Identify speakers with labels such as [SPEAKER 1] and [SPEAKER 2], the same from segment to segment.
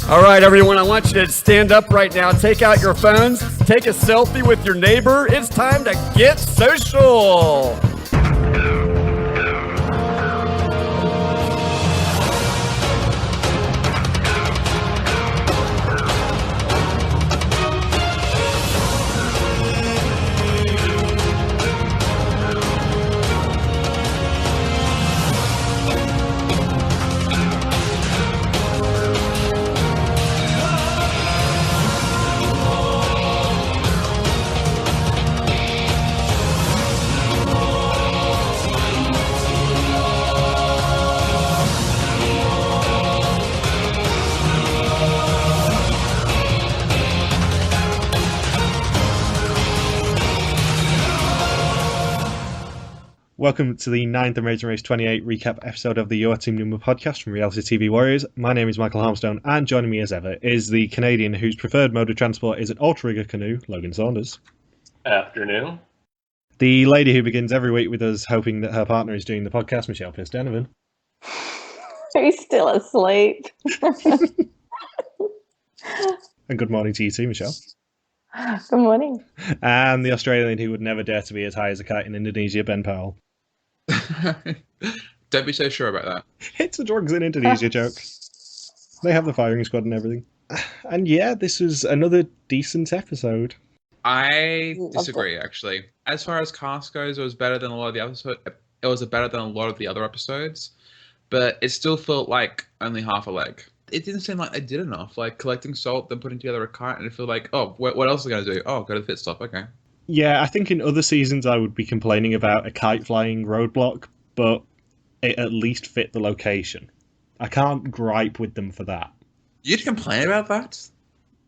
[SPEAKER 1] All right, everyone, I want you to stand up right now. Take out your phones. Take a selfie with your neighbor. It's time to get social.
[SPEAKER 2] Welcome to the 9th Amazing Race 28 recap episode of the Your Team Number podcast from Reality TV Warriors. My name is Michael Harmstone, and joining me as ever is the Canadian whose preferred mode of transport is an outrigger canoe, Logan Saunders.
[SPEAKER 3] Afternoon.
[SPEAKER 2] The lady who begins every week with us hoping that her partner is doing the podcast, Michelle Pierce-Donovan.
[SPEAKER 4] He's still asleep.
[SPEAKER 2] And good morning to you too, Michelle.
[SPEAKER 4] Good morning.
[SPEAKER 2] And the Australian who would never dare to be as high as a kite in Indonesia, Ben Powell.
[SPEAKER 5] Don't be so sure about that.
[SPEAKER 2] It's a drugs in Indonesia joke. They have the firing squad and everything. And yeah, this was another decent episode.
[SPEAKER 5] I disagree, actually. As far as cast goes, it was better than a lot of the episodes. It was better than a lot of the other episodes, but it still felt like only half a leg. It didn't seem like they did enough. Like collecting salt, then putting together a kite, and it felt like, oh, what else are they going to do? Oh, go to the pit stop. Okay.
[SPEAKER 2] Yeah, I think in other seasons I would be complaining about a kite flying roadblock, but it at least fit the location. I can't gripe with them for that.
[SPEAKER 5] You'd complain about that?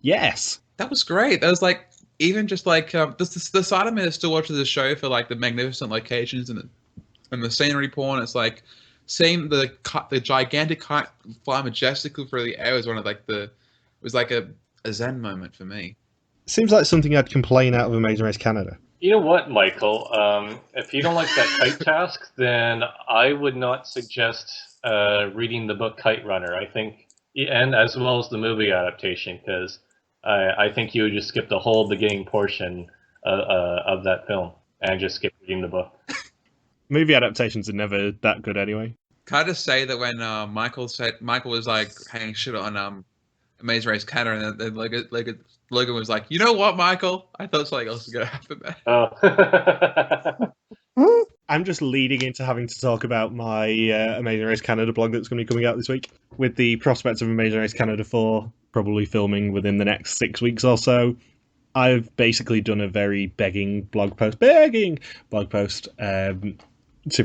[SPEAKER 2] Yes.
[SPEAKER 5] That was great. That was like, even just like, the side of me that still watches the show for like the magnificent locations and the scenery porn, it's like, seeing the gigantic kite fly majestically through the air was was like a zen moment for me.
[SPEAKER 2] Seems like something I'd complain out of Amazing Race Canada.
[SPEAKER 3] You know what, Michael? If you don't like that kite task, then I would not suggest reading the book Kite Runner. I think, and as well as the movie adaptation, because I think you would just skip the whole beginning portion of that film and just skip reading the book.
[SPEAKER 2] Movie adaptations are never that good anyway.
[SPEAKER 5] Can I just say that when Michael was like hanging shit on Amazing Race Canada, and then Logan was like, you know what, Michael? I thought something else was going to happen there.
[SPEAKER 3] Oh.
[SPEAKER 2] I'm just leading into having to talk about my Amazing Race Canada blog that's going to be coming out this week. With the prospects of Amazing Race Canada 4 probably filming within the next 6 weeks or so, I've basically done a very begging blog post to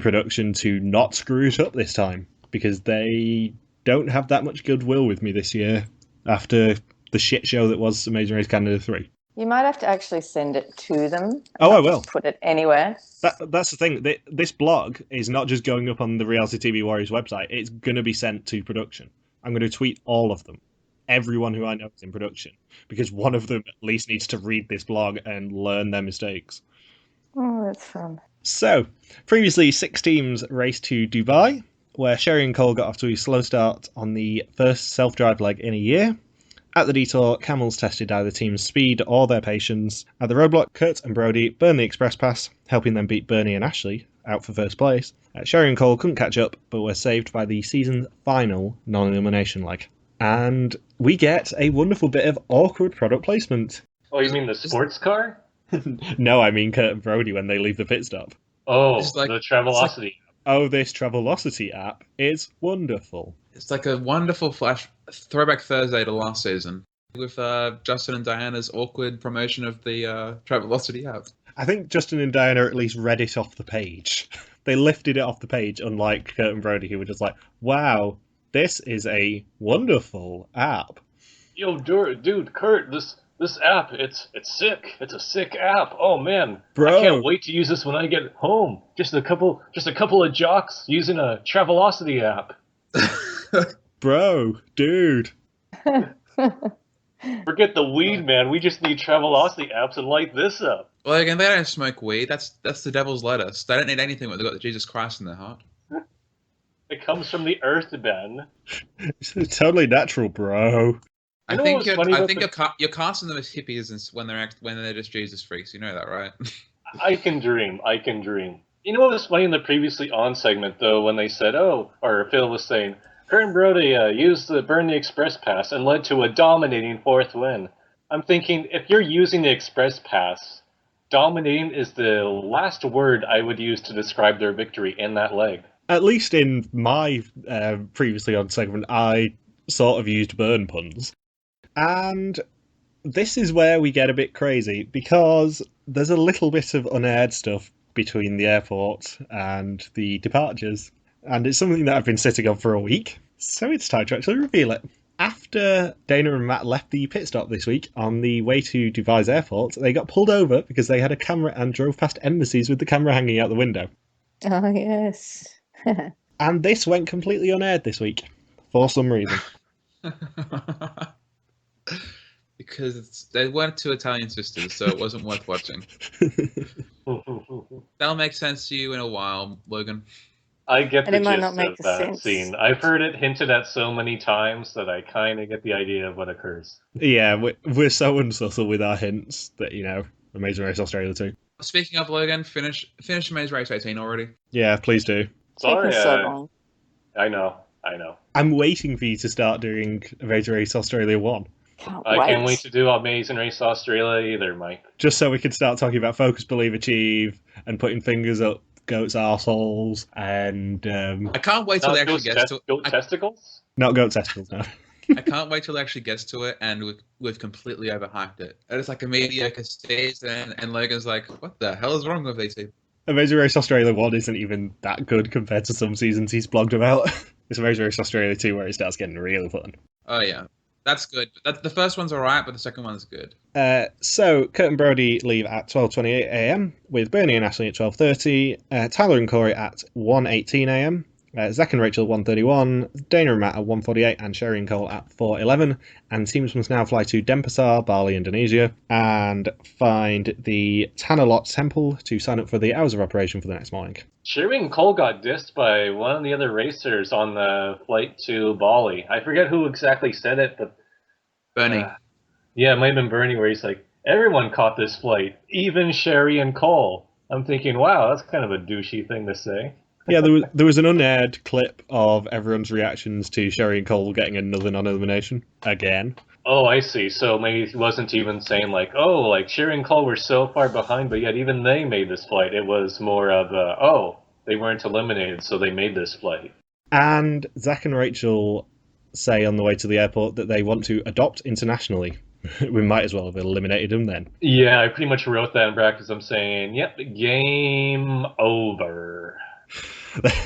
[SPEAKER 2] production to not screw it up this time, because they don't have that much goodwill with me this year after the shit show that was Amazing Race Canada 3.
[SPEAKER 4] You might have to actually send it to them.
[SPEAKER 2] Oh, I will.
[SPEAKER 4] Put it anywhere.
[SPEAKER 2] That's the thing. This blog is not just going up on the Reality TV Warriors website. It's going to be sent to production. I'm going to tweet all of them. Everyone who I know is in production. Because one of them at least needs to read this blog and learn their mistakes.
[SPEAKER 4] Oh, that's fun.
[SPEAKER 2] So, previously 6 teams raced to Dubai, where Sherry and Cole got off to a slow start on the first self-drive leg in a year. At the detour, Camels tested either team's speed or their patience. At the roadblock, Kurt and Brody burned the express pass, helping them beat Bernie and Ashley out for first place. Sherry and Cole couldn't catch up, but were saved by the season's final non-elimination leg. And we get a wonderful bit of awkward product placement.
[SPEAKER 3] Oh, you mean the sports car?
[SPEAKER 2] No, I mean Kurt and Brody when they leave the pit stop.
[SPEAKER 3] Oh, the Travelocity.
[SPEAKER 2] Oh, this Travelocity app is wonderful.
[SPEAKER 5] It's like a wonderful throwback Thursday to last season with Justin and Diana's awkward promotion of the Travelocity app.
[SPEAKER 2] I think Justin and Diana at least read it off the page. They lifted it off the page, unlike Kurt and Brody, who were just like, wow, this is a wonderful app.
[SPEAKER 3] Yo, dude, Kurt, this app, it's sick. It's a sick app. Oh man,
[SPEAKER 2] bro,
[SPEAKER 3] I can't wait to use this when I get home. Just a couple of jocks using a Travelocity app.
[SPEAKER 2] Bro, dude.
[SPEAKER 3] Forget the weed, man. We just need Travelocity apps and light this up.
[SPEAKER 5] Well, again, they don't smoke weed. That's the devil's lettuce. They don't need anything when they've got the Jesus Christ in their heart.
[SPEAKER 3] It comes from the earth, Ben.
[SPEAKER 2] It's totally natural, bro.
[SPEAKER 3] You know what was funny about
[SPEAKER 5] you're casting them as hippies when they're just Jesus freaks. You know that, right?
[SPEAKER 3] I can dream. I can dream. You know what was funny in the previously on segment, though, when they said, or Phil was saying, Kurt and Brody used the Burn the Express Pass and led to a dominating fourth win. I'm thinking, if you're using the Express Pass, dominating is the last word I would use to describe their victory in that leg.
[SPEAKER 2] At least in my previously on segment, I sort of used burn puns. And this is where we get a bit crazy, because there's a little bit of unaired stuff between the airport and the departures. And it's something that I've been sitting on for a week, so it's time to actually reveal it. After Dana and Matt left the pit stop this week on the way to Dubai's airport, they got pulled over because they had a camera and drove past embassies with the camera hanging out the window.
[SPEAKER 4] Oh, yes.
[SPEAKER 2] And this went completely unaired this week, for some reason.
[SPEAKER 5] Because they weren't two Italian sisters, so it wasn't worth watching. That'll make sense to you in a while, Logan.
[SPEAKER 3] I get
[SPEAKER 4] And
[SPEAKER 3] the
[SPEAKER 4] it might
[SPEAKER 3] gist
[SPEAKER 4] not make
[SPEAKER 3] of that
[SPEAKER 4] sense.
[SPEAKER 3] scene. I've heard it hinted at so many times that I kind of get the idea of what occurs.
[SPEAKER 2] Yeah, we're so unsubtle with our hints that, Amazing Race Australia 2.
[SPEAKER 5] Speaking of Logan, finish Amazing Race 18 already.
[SPEAKER 2] Yeah, please do.
[SPEAKER 3] Sorry,
[SPEAKER 4] Taking so long.
[SPEAKER 3] I know.
[SPEAKER 2] I'm waiting for you to start doing Amazing Race Australia 1.
[SPEAKER 3] I can't wait to do Amazing Race Australia either, Mike.
[SPEAKER 2] Just so we can start talking about Focus, Believe, Achieve, and putting fingers up goats' arseholes, and...
[SPEAKER 5] I can't wait till
[SPEAKER 3] Not
[SPEAKER 5] they actually get to it.
[SPEAKER 3] Goat testicles?
[SPEAKER 2] Not goat testicles, no.
[SPEAKER 5] I can't wait till it actually gets to it, and we've completely overhyped it. And it's like a mediocre stage, and Logan's like, what the hell is wrong with these people?
[SPEAKER 2] Amazing Race Australia 1 isn't even that good compared to some seasons he's blogged about. It's Amazing Race Australia 2 where it starts getting really fun.
[SPEAKER 5] Oh, yeah. That's good. The first one's alright, but the second one's good.
[SPEAKER 2] So, Kurt and Brody leave at 12:28am, with Bernie and Ashley at 12:30, Tyler and Corey at 1:18am, Zach and Rachel 1:31, Dana and Matt at 1:48, and Sherry and Cole at 4:11. And teams must now fly to Denpasar, Bali, Indonesia, and find the Tanalot Temple to sign up for the hours of operation for the next morning.
[SPEAKER 3] Sherry and Cole got dissed by one of the other racers on the flight to Bali. I forget who exactly said it, but...
[SPEAKER 5] Bernie.
[SPEAKER 3] Yeah, it might have been Bernie, where he's like, everyone caught this flight, even Sherry and Cole. I'm thinking, wow, that's kind of a douchey thing to say.
[SPEAKER 2] Yeah, there was an unaired clip of everyone's reactions to Sherry and Cole getting another non-elimination again.
[SPEAKER 3] Oh, I see. So maybe he wasn't even saying like, oh, like Sherry and Cole were so far behind, but yet even they made this flight. It was more of a, oh, they weren't eliminated, so they made this flight.
[SPEAKER 2] And Zach and Rachel say on the way to the airport that they want to adopt internationally. We might as well have eliminated them then.
[SPEAKER 3] Yeah, I pretty much wrote that in brackets. I'm saying, yep, game over.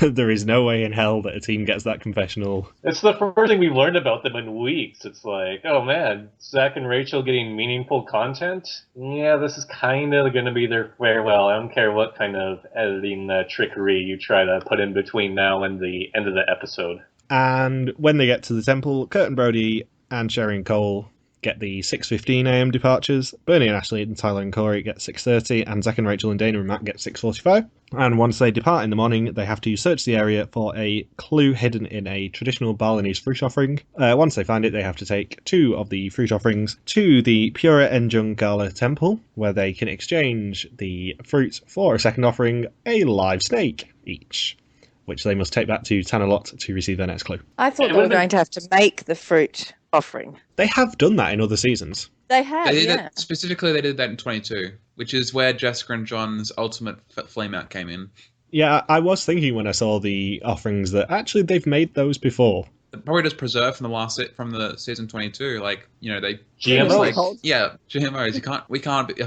[SPEAKER 2] There is no way in hell that a team gets that confessional.
[SPEAKER 3] It's the first thing we've learned about them in weeks. It's like, oh man, Zach and Rachel getting meaningful content? Yeah, this is kind of going to be their farewell. I don't care what kind of editing trickery you try to put in between now and the end of the episode.
[SPEAKER 2] And when they get to the temple, Kurt and Brody and Sherry and Cole get the 6:15am departures. Bernie and Ashley and Tyler and Corey get 6:30, and Zach and Rachel and Dana and Matt get 6:45. And once they depart in the morning, they have to search the area for a clue hidden in a traditional Balinese fruit offering. Once they find it, they have to take 2 of the fruit offerings to the Pura Enjung Gala temple, where they can exchange the fruit for a second offering, a live snake each, which they must take back to Tanalot to receive their next clue.
[SPEAKER 4] I thought they were going to have to make the fruit offering.
[SPEAKER 2] They have done that in other seasons.
[SPEAKER 4] They have,
[SPEAKER 5] They did
[SPEAKER 4] yeah.
[SPEAKER 5] that, specifically, they did that in 22, which is where Jessica and John's ultimate flame out came in.
[SPEAKER 2] Yeah, I was thinking when I saw the offerings that actually they've made those before.
[SPEAKER 5] Probably just preserved from the season 22. Like, they
[SPEAKER 3] GMOs.
[SPEAKER 5] like, yeah, GMOs. We can't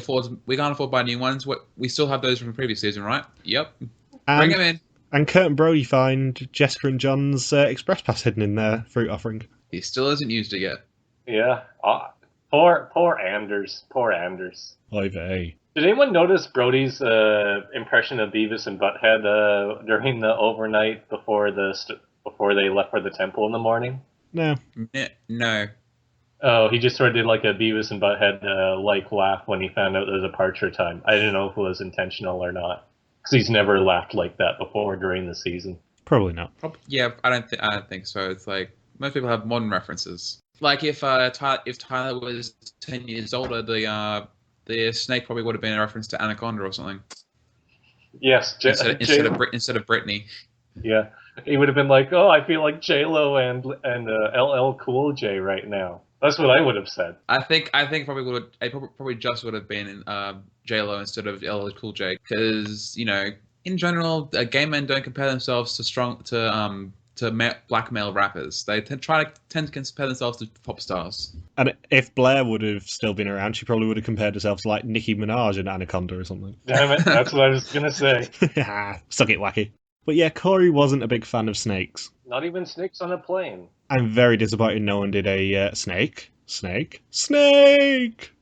[SPEAKER 5] afford buy new ones. We still have those from the previous season, right? Yep. Bring them in.
[SPEAKER 2] And Kurt and Brody find Jessica and John's Express Pass hidden in their fruit offering.
[SPEAKER 5] He still hasn't used it yet.
[SPEAKER 3] Yeah. Poor Anders. Poor Anders.
[SPEAKER 2] Oy vey.
[SPEAKER 3] Did anyone notice Brody's impression of Beavis and Butthead during the overnight before they left for the temple in the morning?
[SPEAKER 2] No.
[SPEAKER 5] No.
[SPEAKER 3] Oh, he just sort of did like a Beavis and Butthead like laugh when he found out there was a departure time. I didn't know if it was intentional or not, because he's never laughed like that before during the season.
[SPEAKER 2] Probably not.
[SPEAKER 5] Yeah, I don't think so. It's like most people have modern references. Like if Tyler was 10 years older, the snake probably would have been a reference to Anaconda or something.
[SPEAKER 3] Yes,
[SPEAKER 5] Instead of Britney.
[SPEAKER 3] Yeah, he would have been like, "Oh, I feel like J-Lo and LL Cool J right now." That's what I would have said.
[SPEAKER 5] I think probably just would have been J-Lo instead of LL Cool J, because in general, gay men don't compare themselves to black male rappers. They tend to compare themselves to pop stars.
[SPEAKER 2] And if Blair would have still been around, she probably would have compared herself to like Nicki Minaj and Anaconda or something.
[SPEAKER 3] Damn it, that's what I was gonna say.
[SPEAKER 2] Suck it, wacky. But yeah, Corey wasn't a big fan of snakes.
[SPEAKER 3] Not even snakes on a plane.
[SPEAKER 2] I'm very disappointed no one did a snake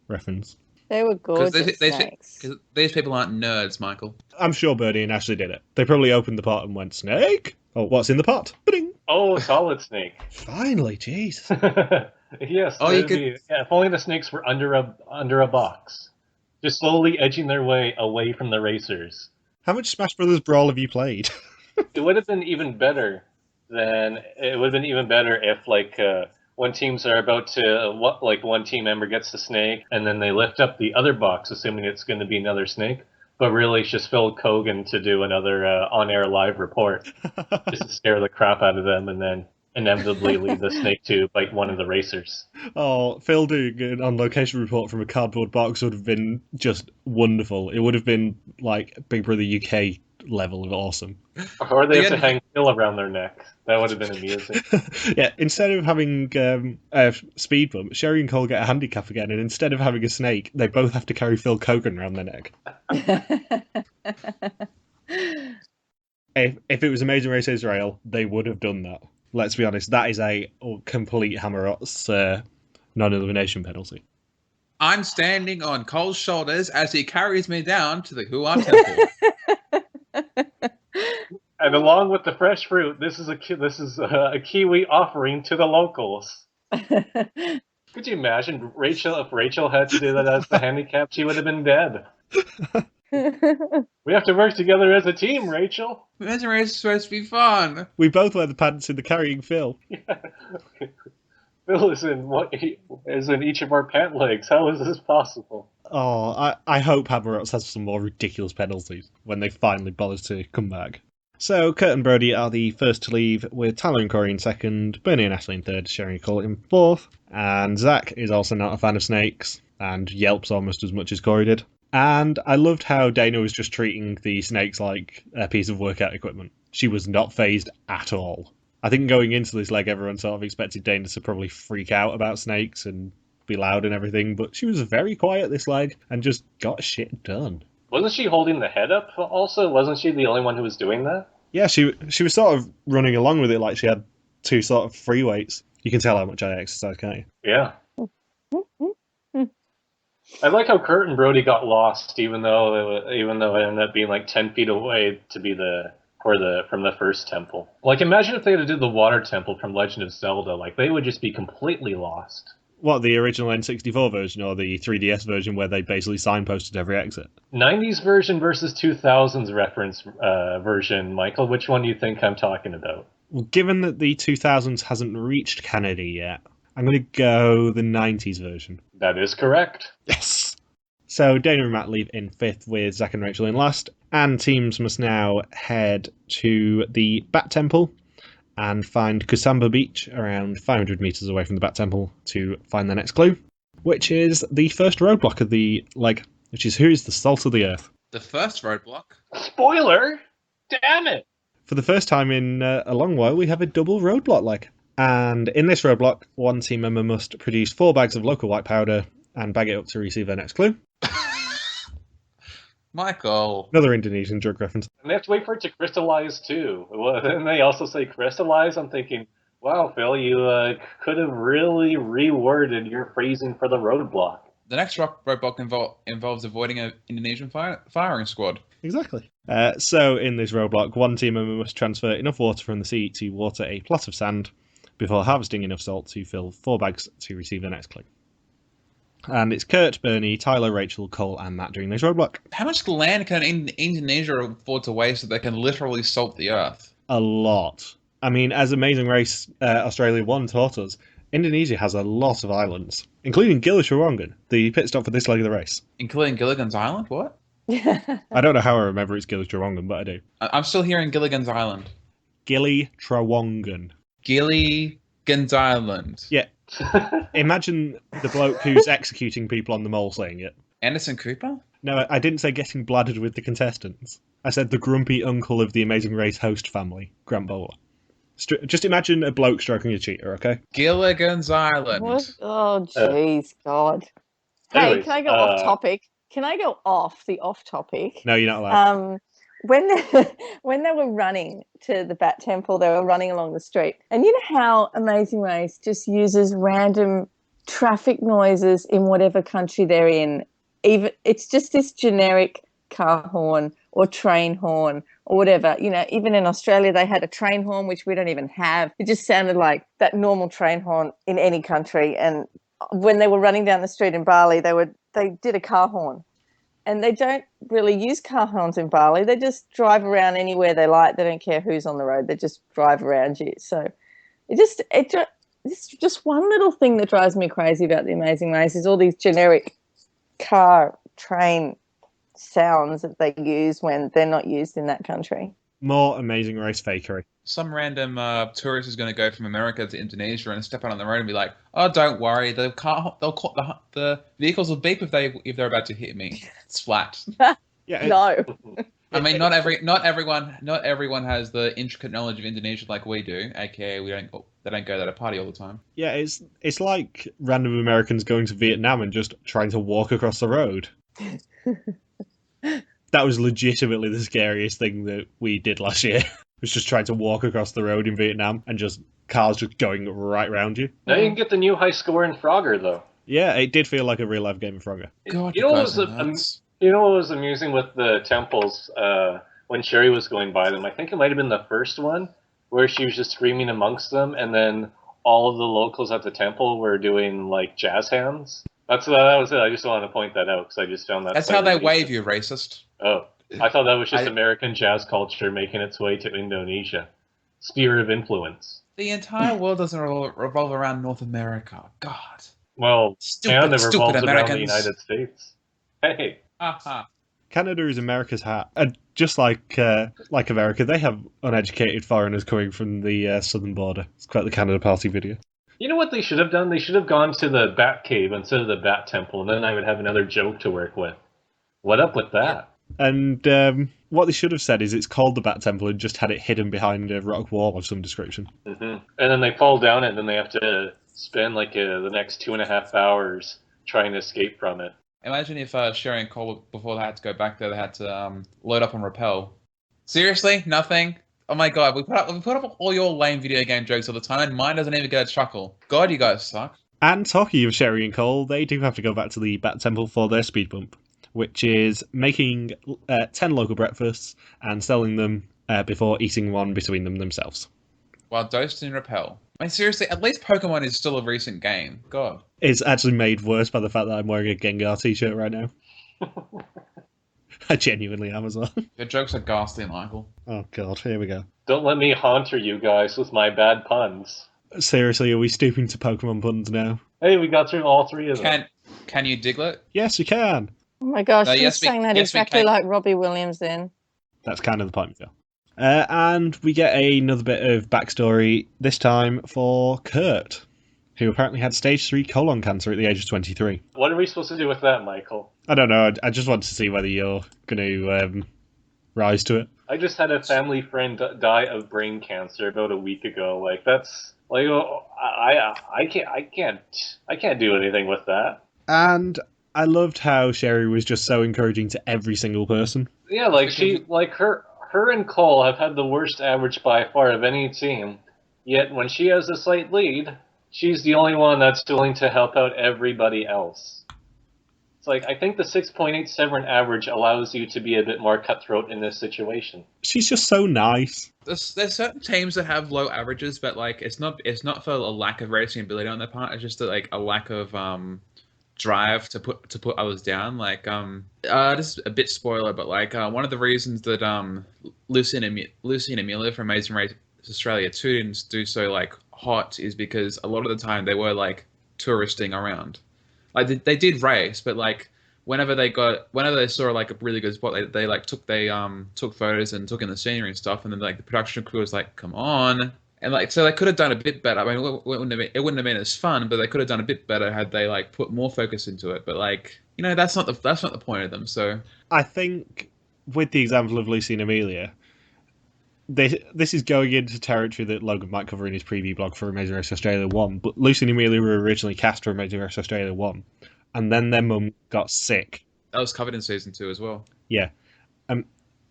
[SPEAKER 2] reference.
[SPEAKER 4] They were gorgeous snakes.
[SPEAKER 5] Because these people aren't nerds, Michael.
[SPEAKER 2] I'm sure Birdie and Ashley did it. They probably opened the pot and went, snake? Oh, what's in the pot? Ba-ding.
[SPEAKER 3] Oh, solid snake.
[SPEAKER 2] Finally, jeez.
[SPEAKER 3] Yes.
[SPEAKER 5] Oh, you could...
[SPEAKER 3] if only the snakes were under a box, just slowly edging their way away from the racers.
[SPEAKER 2] How much Smash Brothers Brawl have you played?
[SPEAKER 3] It would have been even better if when teams are about to one team member gets the snake and then they lift up the other box assuming it's going to be another snake, but really it's just Phil Kogan to do another on-air live report just to scare the crap out of them and then inevitably lead the snake to bite one of the racers.
[SPEAKER 2] Oh, Phil doing an on-location report from a cardboard box would have been just wonderful. It would have been like Big Brother UK level of awesome.
[SPEAKER 3] Or they have to hang Phil around their neck. That would have been amusing.
[SPEAKER 2] Yeah, instead of having a speed bump, Sherry and Cole get a handicap again, and instead of having a snake, they both have to carry Phil Kogan around their neck. If it was Amazing Race Israel, they would have done that. Let's be honest, that is a complete HaMerotz non-elimination penalty.
[SPEAKER 5] I'm standing on Cole's shoulders as he carries me down to the Hua Temple.
[SPEAKER 3] And along with the fresh fruit, this is a kiwi offering to the locals. Could you imagine if Rachel had to do that as the handicap? She would have been dead. We have to work together as a team, Rachel.
[SPEAKER 5] Amazing Race is supposed to be fun.
[SPEAKER 2] We both wear the pants in the carrying Phil.
[SPEAKER 3] Yeah. Phil is in each of our pant legs. How is this possible?
[SPEAKER 2] Oh, I hope HaMerotz has some more ridiculous penalties when they finally bother to come back. So, Kurt and Brody are the first to leave, with Tyler and Corey in second, Bernie and Ashley in third, Sherry and Cole in fourth, and Zach is also not a fan of snakes, and yelps almost as much as Corey did. And I loved how Dana was just treating the snakes like a piece of workout equipment. She was not fazed at all. I think going into this leg, everyone sort of expected Dana to probably freak out about snakes and be loud and everything, but she was very quiet this leg and just got shit done.
[SPEAKER 3] Wasn't she holding the head up also? Wasn't she the only one who was doing that?
[SPEAKER 2] Yeah, she was sort of running along with it like she had two sort of free weights. You can tell how much I exercise, can't you?
[SPEAKER 3] Yeah. I like how Kurt and Brody got lost, even though it ended up being like 10 feet away to be from the first temple. Like, imagine if they had to do the water temple from Legend of Zelda. Like, they would just be completely lost.
[SPEAKER 2] What, the original N64 version or the 3DS version where they basically signposted every exit?
[SPEAKER 3] 90s version versus 2000s reference version, Michael. Which one do you think I'm talking about?
[SPEAKER 2] Well, given that the 2000s hasn't reached Canada yet, I'm going to go the 90s version.
[SPEAKER 3] That is correct.
[SPEAKER 2] Yes! So Dana and Matt leave in fifth with Zach and Rachel in last, and teams must now head to the Bat Temple and find Kusamba Beach around 500 metres away from the Bat Temple to find the next clue, which is the first roadblock of the leg, which is who is the salt of the earth.
[SPEAKER 5] The first roadblock?
[SPEAKER 3] Spoiler! Damn it!
[SPEAKER 2] For the first time in a long while, we have a double roadblock leg. And in this roadblock, one team member must produce 4 bags of local white powder and bag it up to receive their next clue.
[SPEAKER 5] Michael.
[SPEAKER 2] Another Indonesian drug reference.
[SPEAKER 3] And they have to wait for it to crystallize, too. Well, then they also say crystallize. I'm thinking, wow, Phil, you could have really reworded your phrasing for the roadblock.
[SPEAKER 5] The next roadblock involves avoiding an Indonesian firing squad.
[SPEAKER 2] Exactly. So in this roadblock, one team member must transfer enough water from the sea to water a plot of sand before harvesting enough salt to fill 4 bags to receive the next clue. And it's Kurt, Bernie, Tyler, Rachel, Cole, and Matt doing this roadblock.
[SPEAKER 5] How much land can Indonesia afford to waste so they can literally salt the earth?
[SPEAKER 2] A lot. I mean, as Amazing Race Australia 1 taught us, Indonesia has a lot of islands, including Gili-Trawangan, the pit stop for this leg of the race.
[SPEAKER 5] Including Gilligan's Island? What?
[SPEAKER 2] I don't know how I remember it's Gili-Trawangan, but I do.
[SPEAKER 5] I'm still hearing Gilligan's Island.
[SPEAKER 2] Gili-Trawangan.
[SPEAKER 5] Gilligan's Island.
[SPEAKER 2] Yeah. Imagine the bloke who's executing people on the mole saying it.
[SPEAKER 5] Anderson Cooper?
[SPEAKER 2] No, I didn't say getting bladdered with the contestants. I said the grumpy uncle of the Amazing Race host family, Grant Bowler. Just imagine a bloke stroking a cheater, okay?
[SPEAKER 5] Gilligan's Island.
[SPEAKER 4] What? Oh, jeez, God. Hey,
[SPEAKER 3] anyways,
[SPEAKER 4] can I go off topic? Can I go off the off topic?
[SPEAKER 2] No, you're not allowed.
[SPEAKER 4] When they were running to the Bat Temple, they were running along the street. And you know how Amazing Race just uses random traffic noises in whatever country they're in? Even it's just this generic car horn or train horn or whatever. You know, even in Australia, they had a train horn, which we don't even have. It just sounded like that normal train horn in any country. And when they were running down the street in Bali, they did a car horn. And they don't really use car horns in Bali. They just drive around anywhere they like. They don't care who's on the road. They just drive around you. So it's just one little thing that drives me crazy about the Amazing Race is all these generic car, train sounds that they use when they're not used in that country.
[SPEAKER 2] More Amazing Race fakery.
[SPEAKER 5] Some random tourist is going to go from America to Indonesia and step out on the road and be like, "Oh, don't worry, the vehicles will beep if they're about to hit me." It's flat.
[SPEAKER 2] Yeah.
[SPEAKER 4] No.
[SPEAKER 5] I mean, not everyone has the intricate knowledge of Indonesia like we do. AKA, they don't go to a party all the time.
[SPEAKER 2] Yeah, it's like random Americans going to Vietnam and just trying to walk across the road. That was legitimately the scariest thing that we did last year. Was just trying to walk across the road in Vietnam and just cars just going right around you.
[SPEAKER 3] Now you can get the new high score in Frogger, though.
[SPEAKER 2] Yeah, it did feel like a real life game of Frogger.
[SPEAKER 5] God,
[SPEAKER 3] You know what was amusing with the temples when Sherry was going by them? I think it might have been the first one where she was just screaming amongst them, and then all of the locals at the temple were doing like jazz hands. That was it. I just wanted to point that out because I just found that.
[SPEAKER 5] That's how they wave, you racist.
[SPEAKER 3] Oh, I thought that was just American jazz culture making its way to Indonesia. Sphere of influence.
[SPEAKER 5] The entire world doesn't revolve around North America. God.
[SPEAKER 3] Well, Canada revolves around
[SPEAKER 5] Americans.
[SPEAKER 3] the United States. Hey.
[SPEAKER 5] Aha.
[SPEAKER 2] Canada is America's hat. And just like America, they have uneducated foreigners coming from the southern border. It's quite the Canada Party video.
[SPEAKER 3] You know what they should have done? They should have gone to the Bat Cave instead of the Bat Temple, and then I would have another joke to work with. What up with that?
[SPEAKER 2] And what they should have said is it's called the Bat Temple and just had it hidden behind a rock wall of some description.
[SPEAKER 3] Mm-hmm. And then they fall down it, and then they have to spend like the next 2.5 hours trying to escape from it.
[SPEAKER 5] Imagine if Sherry and Cole, before they had to go back there, they had to load up on Rappel. Seriously? Nothing? Oh my god, we put up all your lame video game jokes all the time, and mine doesn't even get a chuckle. God, you guys suck.
[SPEAKER 2] And talking of Sherry and Cole, they do have to go back to the Bat Temple for their speed bump, which is making 10 local breakfasts and selling them before eating one between them themselves.
[SPEAKER 5] While dosed in Rappel. I mean, seriously, at least Pokemon is still a recent game. God.
[SPEAKER 2] It's actually made worse by the fact that I'm wearing a Gengar t-shirt right now. I genuinely am as well.
[SPEAKER 5] Your jokes are ghastly, Michael.
[SPEAKER 2] Oh god, here we go.
[SPEAKER 3] Don't let me haunt you guys with my bad puns.
[SPEAKER 2] Seriously, are we stooping to Pokemon puns now?
[SPEAKER 3] Hey, we got through all 3 of them.
[SPEAKER 5] Can you Diglett?
[SPEAKER 2] Yes, we can.
[SPEAKER 4] Oh my gosh, you're
[SPEAKER 5] yes,
[SPEAKER 4] saying that
[SPEAKER 5] yes, we
[SPEAKER 4] exactly
[SPEAKER 5] can.
[SPEAKER 4] like Robbie Williams then.
[SPEAKER 2] That's kind of the point, Miguel. And we get another bit of backstory, this time for Kurt, who apparently had stage 3 colon cancer at the age of 23.
[SPEAKER 3] What are we supposed to do with that, Michael?
[SPEAKER 2] I don't know, I just wanted to see whether you're going to rise to it.
[SPEAKER 3] I just had a family friend die of brain cancer about a week ago. Like, that's... Like, I can't do anything with that.
[SPEAKER 2] And I loved how Sherry was just so encouraging to every single person.
[SPEAKER 3] Yeah, like, her and Cole have had the worst average by far of any team. Yet, when she has a slight lead, she's the only one that's willing to help out everybody else. It's like, I think the 6.87 average allows you to be a bit more cutthroat in this situation.
[SPEAKER 2] She's just so nice.
[SPEAKER 5] There's certain teams that have low averages, but like it's not for a lack of racing ability on their part. It's just a lack of drive to put others down. Like this is a bit spoiler, but like one of the reasons that Lucy and Amelia from Amazing Race Australia 2 didn't do so like hot is because a lot of the time they were like touristing around. Like they did race, but like whenever they saw like a really good spot, they like took photos and took in the scenery and stuff, and then like the production crew was like, come on. And like, so they could have done a bit better. I mean, it wouldn't have been as fun, but they could have done a bit better had they like put more focus into it. But like, you know, that's not the point of them. So
[SPEAKER 2] I think with the example of Lucy and Amelia, this is going into territory that Logan might cover in his preview blog for Amazing Race Australia 1. But Lucy and Amelia were originally cast for Amazing Race Australia 1, and then their mum got sick.
[SPEAKER 5] that was covered in season 2 as well.
[SPEAKER 2] Yeah,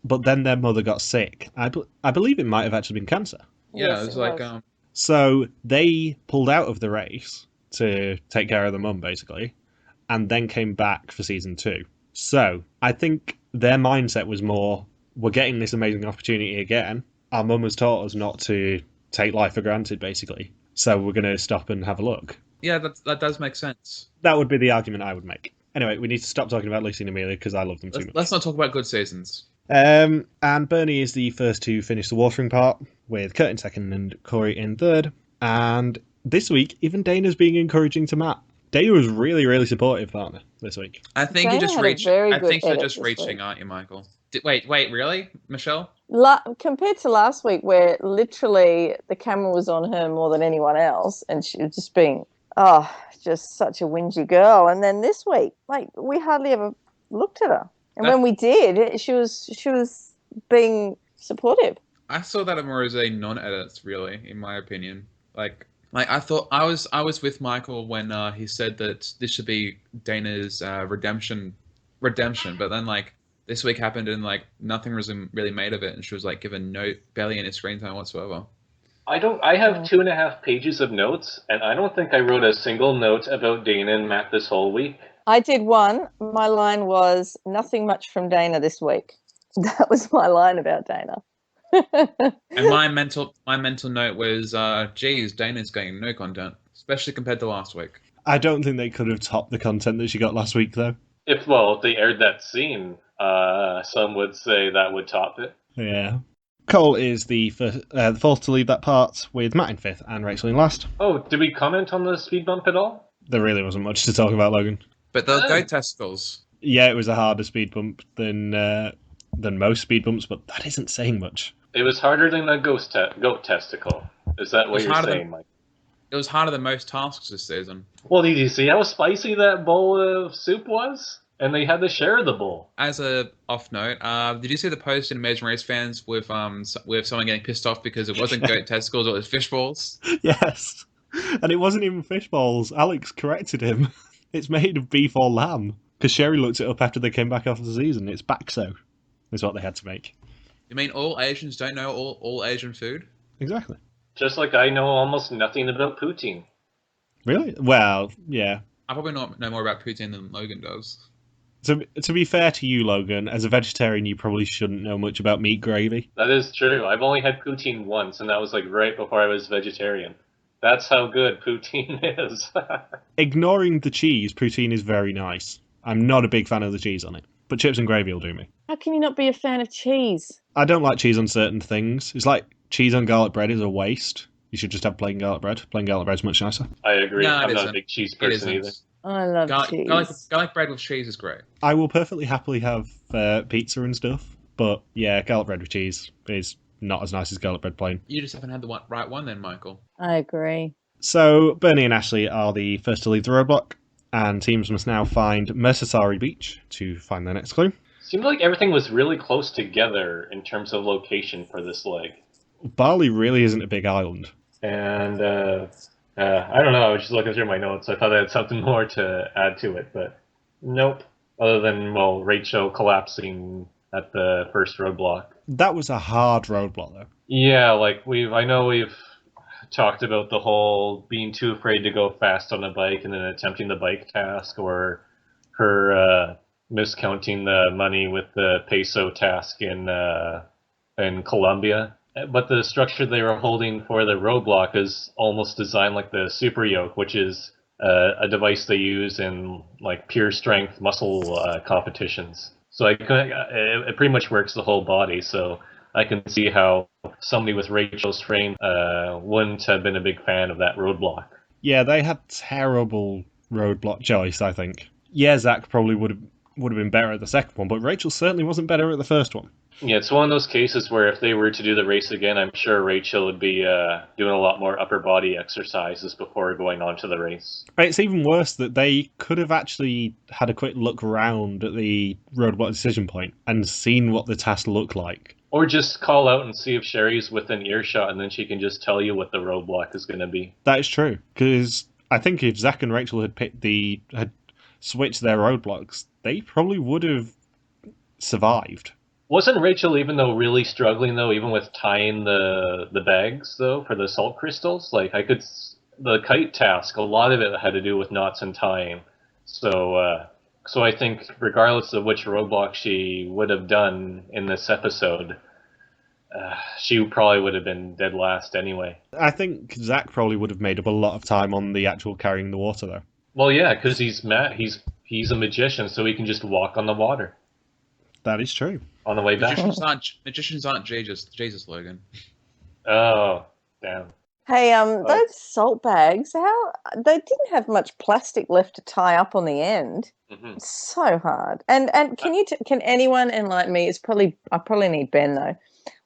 [SPEAKER 2] but then their mother got sick. I believe it might have actually been cancer.
[SPEAKER 5] Yeah,
[SPEAKER 4] Yes,
[SPEAKER 5] it was
[SPEAKER 4] it
[SPEAKER 5] like
[SPEAKER 4] was.
[SPEAKER 2] So they pulled out of the race to take care of the mum, basically, and then came back for season 2. So I think their mindset was more, we're getting this amazing opportunity again. Our mum has taught us not to take life for granted, basically. So we're going to stop and have a look.
[SPEAKER 5] Yeah, that does make sense.
[SPEAKER 2] That would be the argument I would make. Anyway, we need to stop talking about Lucy and Amelia because I love them too much.
[SPEAKER 5] Let's not talk about good seasons.
[SPEAKER 2] And Bernie is the first to finish the watering part, with Kurt in second and Corey in third. And this week, even Dana's being encouraging to Matt. Dana was really, really supportive partner this week.
[SPEAKER 5] I think
[SPEAKER 4] Dana
[SPEAKER 5] you're just
[SPEAKER 4] had a
[SPEAKER 5] reaching.
[SPEAKER 4] very
[SPEAKER 5] I
[SPEAKER 4] good
[SPEAKER 5] think you're
[SPEAKER 4] edit
[SPEAKER 5] just
[SPEAKER 4] this
[SPEAKER 5] reaching,
[SPEAKER 4] week.
[SPEAKER 5] aren't you, Michael? Wait, really, Michelle?
[SPEAKER 4] Compared to last week, where literally the camera was on her more than anyone else, and she was just being, just such a whingy girl. And then this week, like, we hardly ever looked at her. And when we did, she was being supportive.
[SPEAKER 5] I saw that more as a non-edit, really, in my opinion. Like I thought I was with Michael when he said that this should be Dana's redemption, but then like this week happened and like nothing was really made of it, and she was like given barely any screen time whatsoever.
[SPEAKER 3] I have 2.5 pages of notes, and I don't think I wrote a single note about Dana and Matt this whole week.
[SPEAKER 4] I did one. My line was, nothing much from Dana this week. That was my line about Dana.
[SPEAKER 5] And my mental note was, geez, Dana's getting no content, especially compared to last week.
[SPEAKER 2] I don't think they could have topped the content that she got last week, though.
[SPEAKER 3] If they aired that scene, some would say that would top it.
[SPEAKER 2] Yeah. Cole is the fourth to leave that part, with Matt in fifth and Rachel in last.
[SPEAKER 3] Oh, did we comment on the speed bump at all?
[SPEAKER 2] There really wasn't much to talk about, Logan.
[SPEAKER 5] But they'll go testicles.
[SPEAKER 2] Yeah, it was a harder speed bump than most speed bumps, but that isn't saying much.
[SPEAKER 3] It was harder than a goat testicle. Is that what you're saying, Mike?
[SPEAKER 5] It was harder than most tasks this season.
[SPEAKER 3] Well, did you see how spicy that bowl of soup was? And they had to share the bowl.
[SPEAKER 5] As a off note, did you see the post in Amazing Race fans with someone getting pissed off because it wasn't goat testicles, it was fish balls?
[SPEAKER 2] Yes. And it wasn't even fish balls. Alex corrected him. It's made of beef or lamb. Because Sherry looked it up after they came back off the season. It's bakso, is what they had to make.
[SPEAKER 5] You mean all Asians don't know all Asian food?
[SPEAKER 2] Exactly.
[SPEAKER 3] Just like I know almost nothing about poutine.
[SPEAKER 2] Really? Well, yeah.
[SPEAKER 5] I probably know more about poutine than Logan does.
[SPEAKER 2] To be fair to you, Logan, as a vegetarian, you probably shouldn't know much about meat gravy.
[SPEAKER 3] That is true. I've only had poutine once, and that was like right before I was vegetarian. That's how good poutine is.
[SPEAKER 2] Ignoring the cheese, poutine is very nice. I'm not a big fan of the cheese on it, but chips and gravy will do me.
[SPEAKER 4] How can you not be a fan of cheese?
[SPEAKER 2] I don't like cheese on certain things. It's like cheese on garlic bread is a waste. You should just have plain garlic bread. Plain garlic bread's much nicer.
[SPEAKER 3] I agree.
[SPEAKER 5] No,
[SPEAKER 3] I'm not a big cheese person either.
[SPEAKER 4] I love cheese.
[SPEAKER 5] Garlic bread with cheese is great.
[SPEAKER 2] I will perfectly happily have pizza and stuff, but yeah, garlic bread with cheese is not as nice as garlic bread plain.
[SPEAKER 5] You just haven't had the right one then, Michael.
[SPEAKER 4] I agree.
[SPEAKER 2] So Bernie and Ashley are the first to leave the roadblock, and teams must now find Mertasari Beach to find their next clue.
[SPEAKER 3] Seemed like everything was really close together in terms of location for this leg.
[SPEAKER 2] Bali really isn't a big island.
[SPEAKER 3] And I don't know, I was just looking through my notes. I thought I had something more to add to it, but nope. Other than, Rachel collapsing at the first roadblock.
[SPEAKER 2] That was a hard roadblock, though.
[SPEAKER 3] Yeah, I know we've talked about the whole being too afraid to go fast on a bike and then attempting the bike task, or her miscounting the money with the peso task in Colombia. But the structure they were holding for the roadblock is almost designed like the super yoke, which is a device they use in pure strength muscle competitions. So it pretty much works the whole body. So I can see how somebody with Rachel's frame wouldn't have been a big fan of that roadblock.
[SPEAKER 2] Yeah, they had terrible roadblock choice, I think. Yeah, Zach probably would have been better at the second one, but Rachel certainly wasn't better at the first one.
[SPEAKER 3] Yeah, it's one of those cases where if they were to do the race again, I'm sure Rachel would be doing a lot more upper body exercises before going on to the race.
[SPEAKER 2] It's even worse that they could have actually had a quick look around at the roadblock decision point and seen what the task looked like.
[SPEAKER 3] Or just call out and see if Sherry's within earshot, and then she can just tell you what the roadblock is going to be.
[SPEAKER 2] That is true, because I think if Zach and Rachel had switched their roadblocks, they probably would have survived.
[SPEAKER 3] Wasn't Rachel really struggling though, even with tying the bags though for the salt crystals? Like the kite task, a lot of it had to do with knots and tying. So I think regardless of which roadblock she would have done in this episode, she probably would have been dead last anyway.
[SPEAKER 2] I think Zach probably would have made up a lot of time on the actual carrying the water though.
[SPEAKER 3] Well, yeah, because he's a magician, so he can just walk on the water.
[SPEAKER 2] That is true.
[SPEAKER 3] On the way back.
[SPEAKER 5] Magicians aren't Jesus, Logan.
[SPEAKER 3] Oh, damn.
[SPEAKER 4] Hey, those salt bags, they didn't have much plastic left to tie up on the end.
[SPEAKER 3] Mm-hmm.
[SPEAKER 4] It's so hard. And can anyone enlighten me? I probably need Ben though.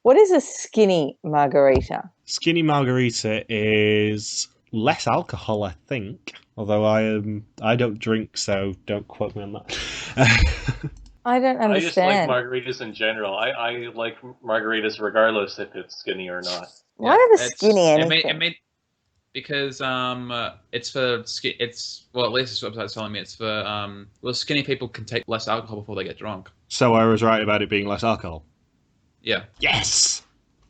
[SPEAKER 4] What is a skinny margarita?
[SPEAKER 2] Skinny margarita is less alcohol, I think. Although I don't drink, so don't quote me on that.
[SPEAKER 4] I don't understand.
[SPEAKER 3] I just like margaritas in general. I like margaritas regardless if it's skinny or not.
[SPEAKER 4] Why are the skinny anything?
[SPEAKER 5] Because it's for well, at least this website's telling me it's for skinny people can take less alcohol before they get drunk.
[SPEAKER 2] So I was right about it being less alcohol.
[SPEAKER 5] Yeah.
[SPEAKER 2] Yes.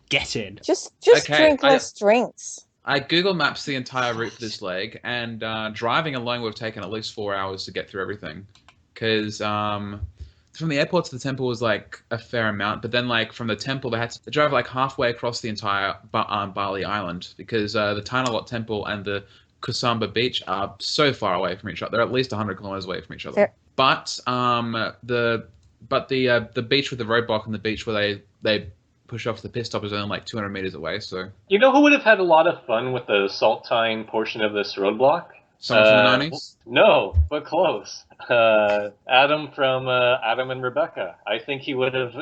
[SPEAKER 2] Get in.
[SPEAKER 4] Just drink less drinks.
[SPEAKER 5] I Google Maps the entire route for this leg, and driving alone would have taken at least 4 hours to get through everything. Because from the airport to the temple was like a fair amount, but then like from the temple they had to drive like halfway across the entire Bali island, because the Tanalot temple and the Kusamba beach are so far away from each other. They're at least 100 kilometers away from each other. But the beach with the roadblock and the beach where they push off to the pit stop is only like 200 meters away. So
[SPEAKER 3] you know who would have had a lot of fun with the salt tying portion of this roadblock?
[SPEAKER 5] Someone from the 90s?
[SPEAKER 3] No, but close. Adam from Adam and Rebecca. I think he wouldn't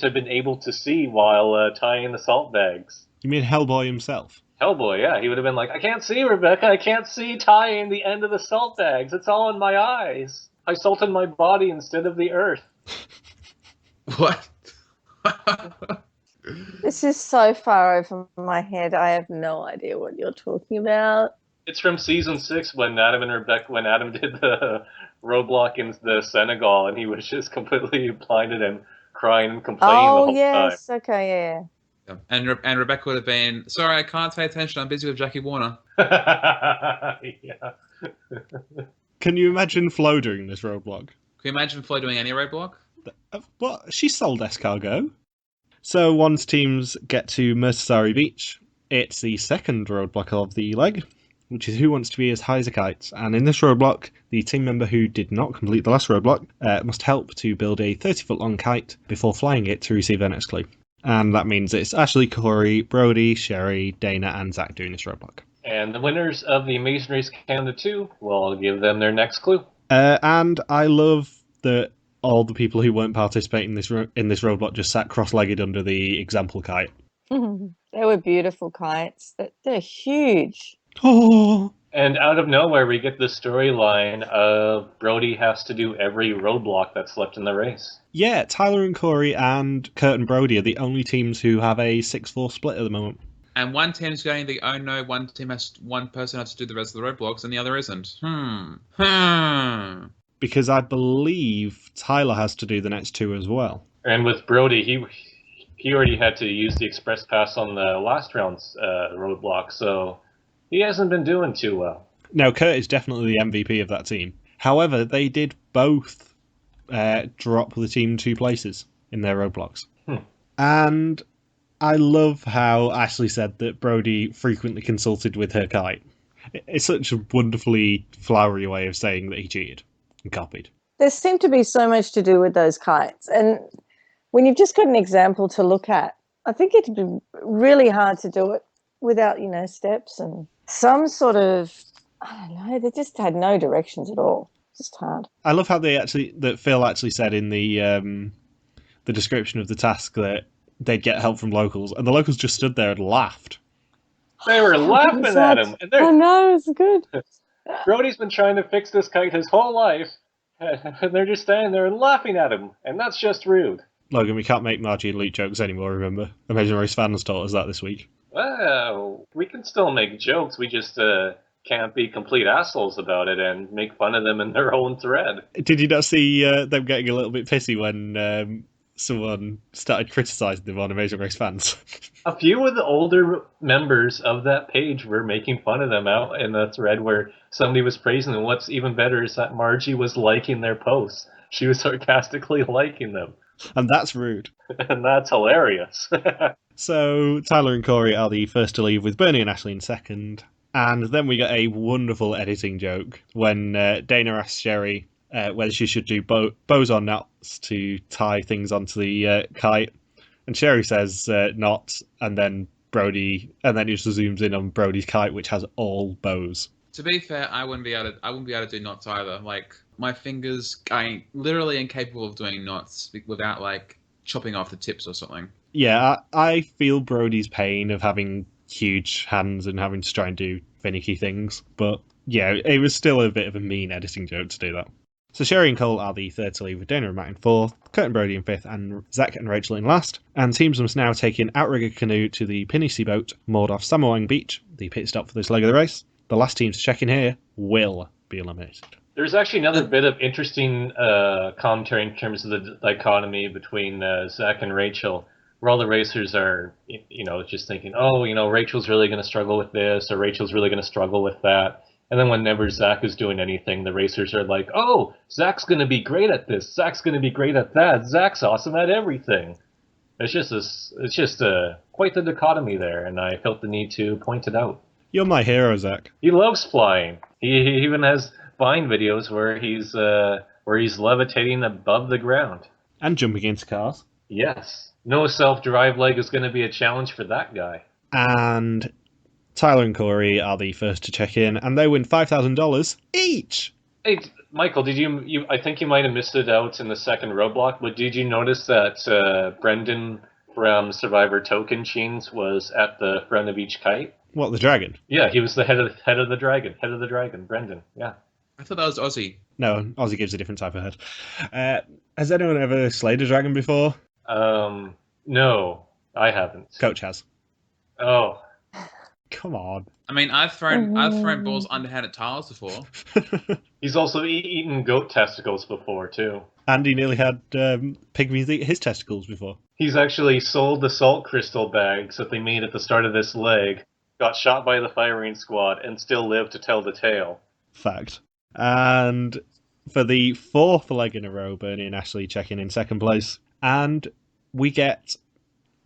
[SPEAKER 3] have been able to see while tying the salt bags.
[SPEAKER 2] You mean Hellboy himself?
[SPEAKER 3] Hellboy, yeah. He would have been like, I can't see, Rebecca. I can't see tying the end of the salt bags. It's all in my eyes. I salted my body instead of the earth.
[SPEAKER 5] What?
[SPEAKER 4] This is so far over my head. I have no idea what you're talking about.
[SPEAKER 3] It's from season 6 when Adam did the roadblock in the Senegal, and he was just completely blinded and crying and complaining the whole time.
[SPEAKER 4] Oh, yes. Okay, yeah.
[SPEAKER 5] And Rebecca would have been, sorry, I can't pay attention. I'm busy with Jackie Warner.
[SPEAKER 3] Yeah.
[SPEAKER 2] Can you imagine Flo doing this roadblock?
[SPEAKER 5] Can you imagine Flo doing any roadblock?
[SPEAKER 2] Well, she sold escargot. So once teams get to Mertasari Beach, it's the second roadblock of the leg, which is who wants to be as high as a kite. And in this roadblock, the team member who did not complete the last roadblock must help to build a 30-foot long kite before flying it to receive their next clue. And that means it's Ashley, Corey, Brody, Sherry, Dana, and Zach doing this roadblock.
[SPEAKER 3] And the winners of the Amazing Race Canada 2, well, I'll give them their next clue.
[SPEAKER 2] And I love that all the people who weren't participating in this roadblock just sat cross-legged under the example kite.
[SPEAKER 4] They were beautiful kites. They're huge.
[SPEAKER 2] Oh.
[SPEAKER 3] And out of nowhere, we get the storyline of Brody has to do every roadblock that's left in the race.
[SPEAKER 2] Yeah, Tyler and Corey and Kurt and Brody are the only teams who have a 6-4 split at the moment.
[SPEAKER 5] And one team's going the oh no, one person has to do the rest of the roadblocks and the other isn't.
[SPEAKER 2] Because I believe Tyler has to do the next 2 as well.
[SPEAKER 3] And with Brody, he already had to use the express pass on the last round's roadblock, so he hasn't been doing too well.
[SPEAKER 2] No, Kurt is definitely the MVP of that team. However, they did both drop the team 2 places in their roadblocks. And I love how Ashley said that Brody frequently consulted with her kite. It's such a wonderfully flowery way of saying that he cheated and copied.
[SPEAKER 4] There seemed to be so much to do with those kites. And when you've just got an example to look at, I think it'd be really hard to do it without, steps and some sort of, I don't know, they just had no directions at all. Just hard.
[SPEAKER 2] I love how that Phil actually said in the description of the task that they'd get help from locals, and the locals just stood there and laughed.
[SPEAKER 3] They were laughing at him. And
[SPEAKER 4] I know, it's good.
[SPEAKER 3] Brody's been trying to fix this kite his whole life, and they're just standing there and laughing at him, and that's just rude.
[SPEAKER 2] Logan, we can't make Margie and Luke jokes anymore, remember? Amazing Race fans taught us that this week.
[SPEAKER 3] Well, we can still make jokes, we just can't be complete assholes about it and make fun of them in their own thread.
[SPEAKER 2] Did you not see them getting a little bit pissy when someone started criticising them on Amazing Race fans?
[SPEAKER 3] A few of the older members of that page were making fun of them out in the thread where somebody was praising them. What's even better is that Margie was liking their posts. She was sarcastically liking them.
[SPEAKER 2] And that's rude.
[SPEAKER 3] And that's hilarious.
[SPEAKER 2] So Tyler and Corey are the first to leave, with Bernie and Ashley in second. And then we get a wonderful editing joke when Dana asks Sherry whether she should do bows or knots to tie things onto the kite. And Sherry says not, and then it just zooms in on Brody's kite, which has all bows.
[SPEAKER 5] To be fair, I wouldn't be able to do knots either. Like, my fingers, I'm literally incapable of doing knots without like chopping off the tips or something.
[SPEAKER 2] Yeah, I feel Brody's pain of having huge hands and having to try and do finicky things. But yeah, it was still a bit of a mean editing joke to do that. So Sherry and Cole are the third to leave, with Dana and Matt in fourth, Kurt and Brody in fifth, and Zach and Rachel in last. And teams must now take an outrigger canoe to the Pinisi boat moored off Samawang Beach, the pit stop for this leg of the race. The last team to check in here will be eliminated. There's
[SPEAKER 3] actually another bit of interesting commentary in terms of the dichotomy between Zach and Rachel, where all the racers are, just thinking, Rachel's really going to struggle with this, or Rachel's really going to struggle with that. And then whenever Zach is doing anything, the racers are like, oh, Zach's going to be great at this. Zach's going to be great at that. Zach's awesome at everything. It's just quite the dichotomy there, and I felt the need to point it out.
[SPEAKER 2] You're my hero, Zach.
[SPEAKER 3] He loves flying. He even has Vine videos where he's levitating above the ground.
[SPEAKER 2] And jumping into cars.
[SPEAKER 3] Yes. No self-drive leg is going to be a challenge for that guy.
[SPEAKER 2] And Tyler and Corey are the first to check in, and they win $5,000 each.
[SPEAKER 3] Hey, Michael, did you? I think you might have missed it out in the second roadblock, but did you notice that Brendan from Survivor Token Chains was at the front of each kite?
[SPEAKER 2] What, the dragon?
[SPEAKER 3] Yeah, he was the head of the dragon, Brendan. Yeah.
[SPEAKER 5] I thought that was Aussie.
[SPEAKER 2] No, Aussie gives a different type of head. Has anyone ever slayed a dragon before?
[SPEAKER 3] No, I haven't.
[SPEAKER 2] Coach has.
[SPEAKER 3] Oh.
[SPEAKER 2] Come on.
[SPEAKER 5] I mean, I've thrown balls underhanded tiles before.
[SPEAKER 3] He's also eaten goat testicles before, too.
[SPEAKER 2] And he nearly had pygmies eat his testicles before.
[SPEAKER 3] He's actually sold the salt crystal bags that they made at the start of this leg, got shot by the firing squad, and still lived to tell the tale.
[SPEAKER 2] Fact. And for the fourth leg in a row, Bernie and Ashley checking in second place. And we get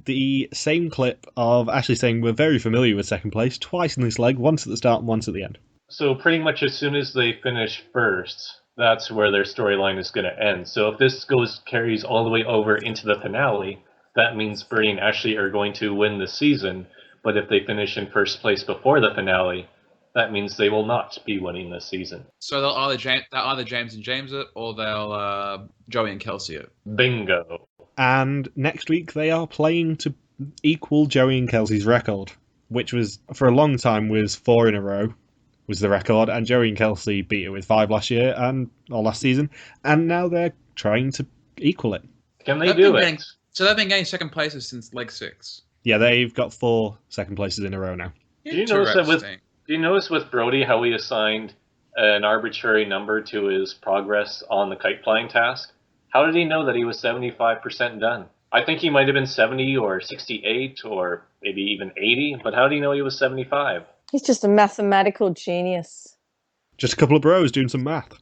[SPEAKER 2] the same clip of Ashley saying we're very familiar with second place, twice in this leg, once at the start and once at the end.
[SPEAKER 3] So pretty much as soon as they finish first, that's where their storyline is going to end. So if this carries all the way over into the finale, that means Bernie and Ashley are going to win the season. But if they finish in first place before the finale, that means they will not be winning this season.
[SPEAKER 5] So they'll either James and James it, or they'll Joey and Kelsey it.
[SPEAKER 3] Bingo.
[SPEAKER 2] And next week they are playing to equal Joey and Kelsey's record, which was, for a long time, was 4 in a row, was the record, and Joey and Kelsey beat it with 5 last year, or last season, and now they're trying to equal it.
[SPEAKER 3] Can they do it?
[SPEAKER 5] So they've been getting second places since leg 6.
[SPEAKER 2] Yeah, they've got 4 second places in a row now.
[SPEAKER 3] Do you notice with Brody how he assigned an arbitrary number to his progress on the kite flying task? How did he know that he was 75% done? I think he might have been 70 or 68 or maybe even 80, but how did he know he was 75?
[SPEAKER 4] He's just a mathematical genius.
[SPEAKER 2] Just a couple of bros doing some math.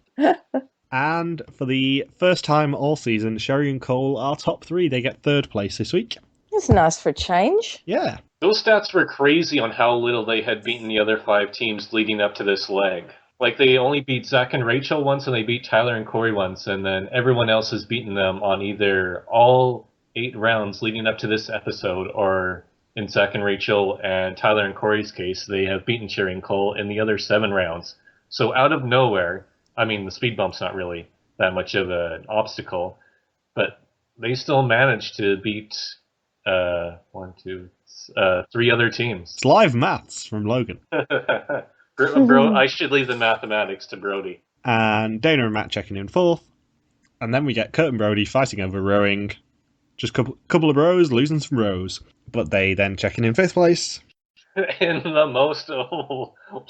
[SPEAKER 2] And for the first time all season, Sherry and Cole are top 3. They get 3rd place this week.
[SPEAKER 4] That's nice for a change.
[SPEAKER 2] Yeah.
[SPEAKER 3] Those stats were crazy on how little they had beaten the other 5 teams leading up to this leg. Like, they only beat Zach and Rachel once, and they beat Tyler and Corey once, and then everyone else has beaten them on either all 8 rounds leading up to this episode, or in Zach and Rachel and Tyler and Corey's case, they have beaten Cherry Cole in the other 7 rounds. So out of nowhere, I mean, the speed bump's not really that much of an obstacle, but they still managed to beat 3 other teams.
[SPEAKER 2] It's live maths from Logan.
[SPEAKER 3] Bro, I should leave the mathematics to Brody.
[SPEAKER 2] And Dana and Matt checking in 4th. And then we get Kurt and Brody fighting over rowing. Just a couple of bros losing some rows. But they then checking in 5th place.
[SPEAKER 3] In the most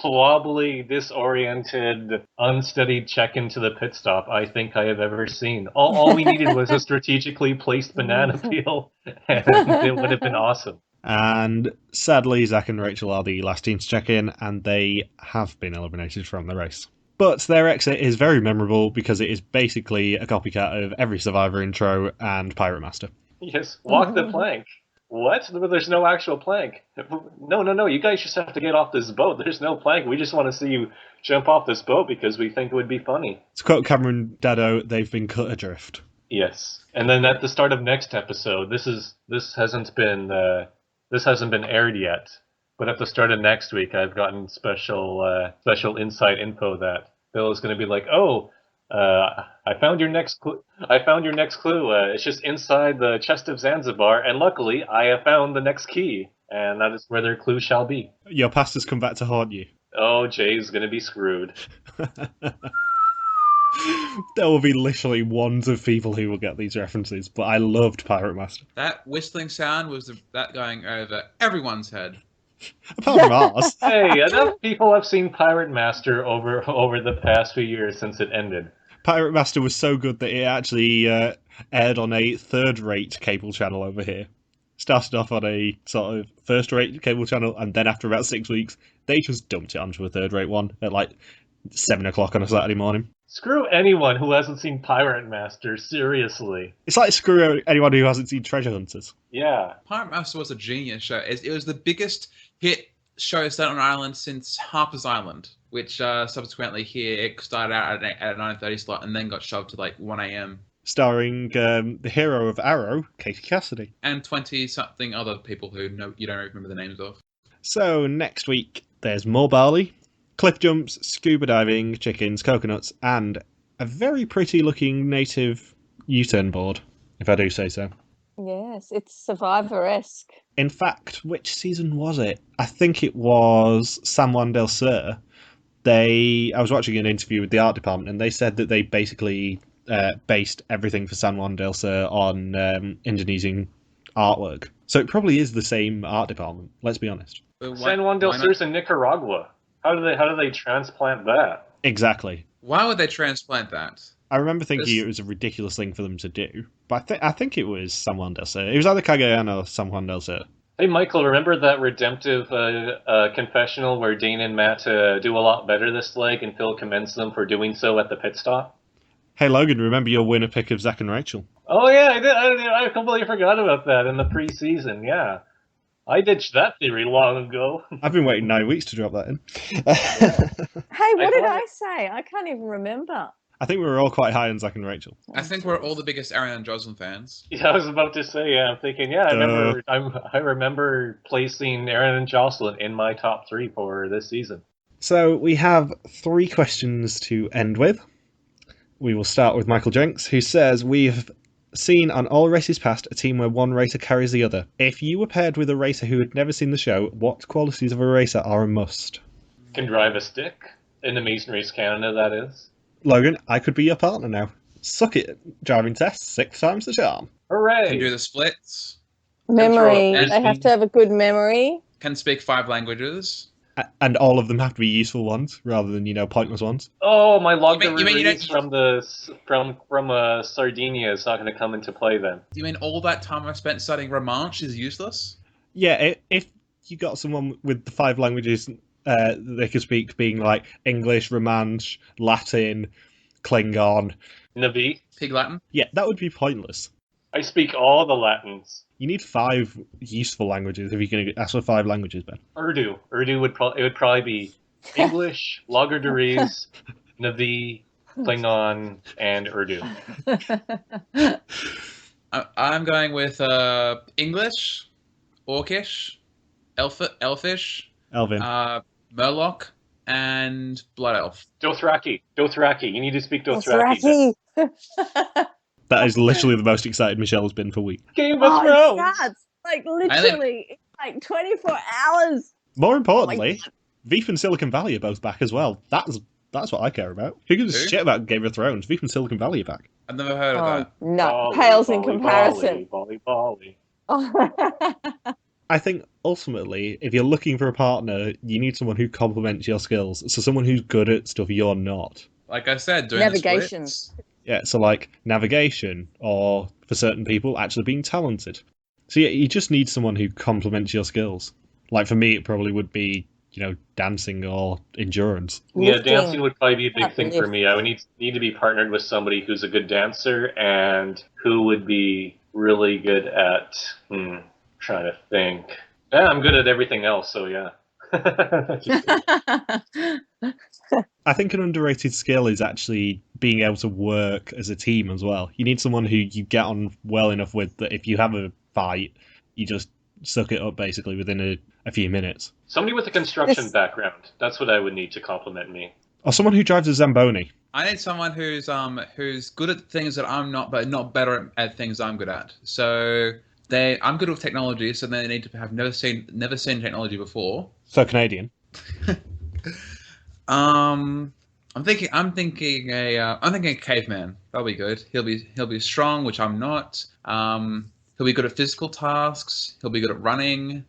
[SPEAKER 3] wobbly, disoriented, unstudied check into the pit stop I think I have ever seen. All we needed was a strategically placed banana peel, and it would have been awesome.
[SPEAKER 2] And sadly, Zach and Rachel are the last team to check in, and they have been eliminated from the race. But their exit is very memorable because it is basically a copycat of every Survivor intro and Pirate Master.
[SPEAKER 3] Yes, walk the plank. What? There's no actual plank. No. You guys just have to get off this boat. There's no plank. We just want to see you jump off this boat because we think it would be funny.
[SPEAKER 2] To quote Cameron Daddo, they've been cut adrift.
[SPEAKER 3] Yes. And then at the start of next episode, this hasn't been aired yet. But at the start of next week, I've gotten special inside info that Bill is going to be like, I found your next clue. It's just inside the chest of Zanzibar, and luckily, I have found the next key, and that is where their clue shall be.
[SPEAKER 2] Your past has come back to haunt you.
[SPEAKER 3] Oh, Jay's gonna be screwed.
[SPEAKER 2] There will be literally ones of people who will get these references, but I loved Pirate Master.
[SPEAKER 5] That whistling sound was that going over everyone's head.
[SPEAKER 2] Apart from ours.
[SPEAKER 3] Hey, enough people have seen Pirate Master over the past few years since it ended.
[SPEAKER 2] Pirate Master was so good that it actually aired on a third-rate cable channel over here. Started off on a sort of first-rate cable channel, and then after about 6 weeks, they just dumped it onto a third-rate one at like 7 o'clock on a Saturday morning.
[SPEAKER 3] Screw anyone who hasn't seen Pirate Master, seriously.
[SPEAKER 2] It's like screw anyone who hasn't seen Treasure Hunters.
[SPEAKER 3] Yeah.
[SPEAKER 5] Pirate Master was a genius show. It was the biggest hit show set on Ireland since Harper's Island, which subsequently here it started out at a 9:30 slot and then got shoved to like 1 a.m.
[SPEAKER 2] Starring the hero of Arrow, Katie Cassidy.
[SPEAKER 5] And 20-something other people who you don't remember the names of.
[SPEAKER 2] So next week, there's more Bali, cliff jumps, scuba diving, chickens, coconuts, and a very pretty looking native U-turn board, if I do say so.
[SPEAKER 4] Yes, it's Survivor-esque.
[SPEAKER 2] In fact, which season was it? I think it was San Juan del Sur. I was watching an interview with the art department, and they said that they basically based everything for San Juan del Sur on Indonesian artwork. So it probably is the same art department, let's be honest.
[SPEAKER 3] San Juan del Sur's in Nicaragua. How do they transplant that?
[SPEAKER 2] Exactly.
[SPEAKER 5] Why would they transplant that?
[SPEAKER 2] I remember thinking it was a ridiculous thing for them to do, but I think it was San Juan del Sur. It was either Cagayan or San Juan del Sur.
[SPEAKER 3] Hey, Michael, remember that redemptive confessional where Dane and Matt do a lot better this leg and Phil commends them for doing so at the pit stop?
[SPEAKER 2] Hey, Logan, remember your winner pick of Zach and Rachel?
[SPEAKER 3] Oh, yeah, I did. I completely forgot about that in the preseason, yeah. I ditched that theory long ago.
[SPEAKER 2] I've been waiting 9 weeks to drop that in.
[SPEAKER 4] Hey, what did I say? I can't even remember.
[SPEAKER 2] I think we were all quite high on Zach and Rachel.
[SPEAKER 5] I think we're all the biggest Ariana and Jocelyn fans.
[SPEAKER 3] Yeah, I was about to say, I'm thinking, I remember placing Aaron and Jocelyn in my top 3 for this season.
[SPEAKER 2] So we have 3 questions to end with. We will start with Michael Jenks, who says, we've seen on all races past a team where one racer carries the other. If you were paired with a racer who had never seen the show, what qualities of a racer are a must?
[SPEAKER 3] Can drive a stick. In Amazing Race Canada, that is.
[SPEAKER 2] Logan, I could be your partner now. Suck it. Driving test, 6 times the charm.
[SPEAKER 3] Hooray!
[SPEAKER 5] Can do the splits.
[SPEAKER 4] Memory.
[SPEAKER 3] Control.
[SPEAKER 4] They have to have a good memory.
[SPEAKER 5] Can speak 5 languages.
[SPEAKER 2] And all of them have to be useful ones, rather than, pointless ones.
[SPEAKER 3] Oh, my log
[SPEAKER 5] You mean
[SPEAKER 3] from Sardinia is not going to come into play then.
[SPEAKER 5] You mean all that time I spent studying Romansh is useless?
[SPEAKER 2] Yeah, if you got someone with the 5 languages they could speak, being like English, Romansh, Latin, Klingon,
[SPEAKER 3] Navi.
[SPEAKER 5] Pig Latin?
[SPEAKER 2] yeah, that would be pointless.
[SPEAKER 3] I speak all the Latins.
[SPEAKER 2] You need 5 useful languages if you're going to ask for 5 languages, Ben.
[SPEAKER 3] Urdu. Urdu would probably be English, Logardurese, Navi, Klingon, and Urdu.
[SPEAKER 5] I'm going with English, Orcish, Elfish,
[SPEAKER 2] Elvin.
[SPEAKER 5] Murloc, and Blood Elf.
[SPEAKER 3] Dothraki. You need to speak Dothraki.
[SPEAKER 4] Dothraki.
[SPEAKER 2] That is literally the most excited Michelle's been for weeks.
[SPEAKER 3] Game of
[SPEAKER 4] Oh,
[SPEAKER 3] Thrones.
[SPEAKER 4] God. Like, literally, it's like 24 hours.
[SPEAKER 2] More
[SPEAKER 4] Oh
[SPEAKER 2] importantly,
[SPEAKER 4] my
[SPEAKER 2] Veep and Silicon Valley are both back as well. That's what I care about. Who gives a
[SPEAKER 5] Who?
[SPEAKER 2] shit about Game of Thrones? Veep and Silicon Valley are back.
[SPEAKER 5] I've never heard of
[SPEAKER 4] Oh,
[SPEAKER 5] that.
[SPEAKER 4] no.
[SPEAKER 3] Bali,
[SPEAKER 4] Pales in
[SPEAKER 3] Bali,
[SPEAKER 4] comparison.
[SPEAKER 3] Bali.
[SPEAKER 2] I think ultimately, if you're looking for a partner, you need someone who complements your skills. So someone who's good at stuff you're not.
[SPEAKER 5] Like I said, doing
[SPEAKER 4] Navigation.
[SPEAKER 5] The splits.
[SPEAKER 2] Yeah, so like navigation, or for certain people, actually being talented. So yeah, you just need someone who complements your skills. Like for me, it probably would be, dancing or endurance.
[SPEAKER 3] Yeah,
[SPEAKER 4] Lifting.
[SPEAKER 3] dancing would probably be a big
[SPEAKER 4] Not
[SPEAKER 3] thing for
[SPEAKER 4] lift.
[SPEAKER 3] me. I would need to be partnered with somebody who's a good dancer and who would be really good at trying to think. Yeah, I'm good at everything else, so yeah.
[SPEAKER 2] I think an underrated skill is actually being able to work as a team as well. You need someone who you get on well enough with that if you have a fight, you just suck it up basically within a few minutes.
[SPEAKER 3] Somebody with a construction
[SPEAKER 4] Yes.
[SPEAKER 3] background. That's what I would need to compliment me.
[SPEAKER 2] Or someone who drives a Zamboni.
[SPEAKER 5] I need someone who's good at things that I'm not, but not better at things I'm good at. So I'm good with technology, so they need to have never seen technology before.
[SPEAKER 2] So Canadian.
[SPEAKER 5] I'm thinking a caveman. That'll be good. He'll be strong, which I'm not. He'll be good at physical tasks. He'll be good at running.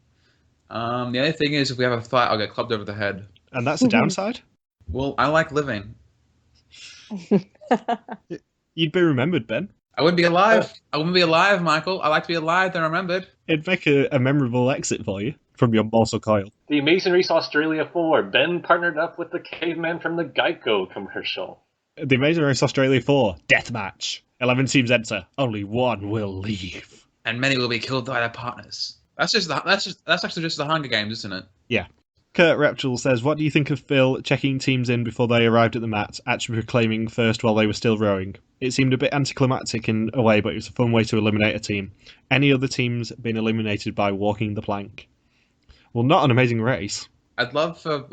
[SPEAKER 5] The only thing is, if we have a fight, I'll get clubbed over the head.
[SPEAKER 2] And that's the downside?
[SPEAKER 5] Well, I like living.
[SPEAKER 2] You'd be remembered, Ben.
[SPEAKER 5] I wouldn't be alive. I wouldn't be alive, Michael. I like to be alive than remembered.
[SPEAKER 2] It'd make a memorable exit for you from your morsel coil.
[SPEAKER 3] The Amazing Race Australia 4. Ben partnered up with the caveman from the Geico commercial.
[SPEAKER 2] The Amazing Race Australia 4 Deathmatch. 11 teams enter. Only one will leave.
[SPEAKER 5] And many will be killed by their partners. That's actually just the Hunger Games, isn't it?
[SPEAKER 2] Yeah. Kurt Repchel says, what do you think of Phil checking teams in before they arrived at the mat, actually proclaiming first while they were still rowing? It seemed a bit anticlimactic in a way, but it was a fun way to eliminate a team. Any other teams been eliminated by walking the plank? Well, not an Amazing Race.
[SPEAKER 5] I'd love for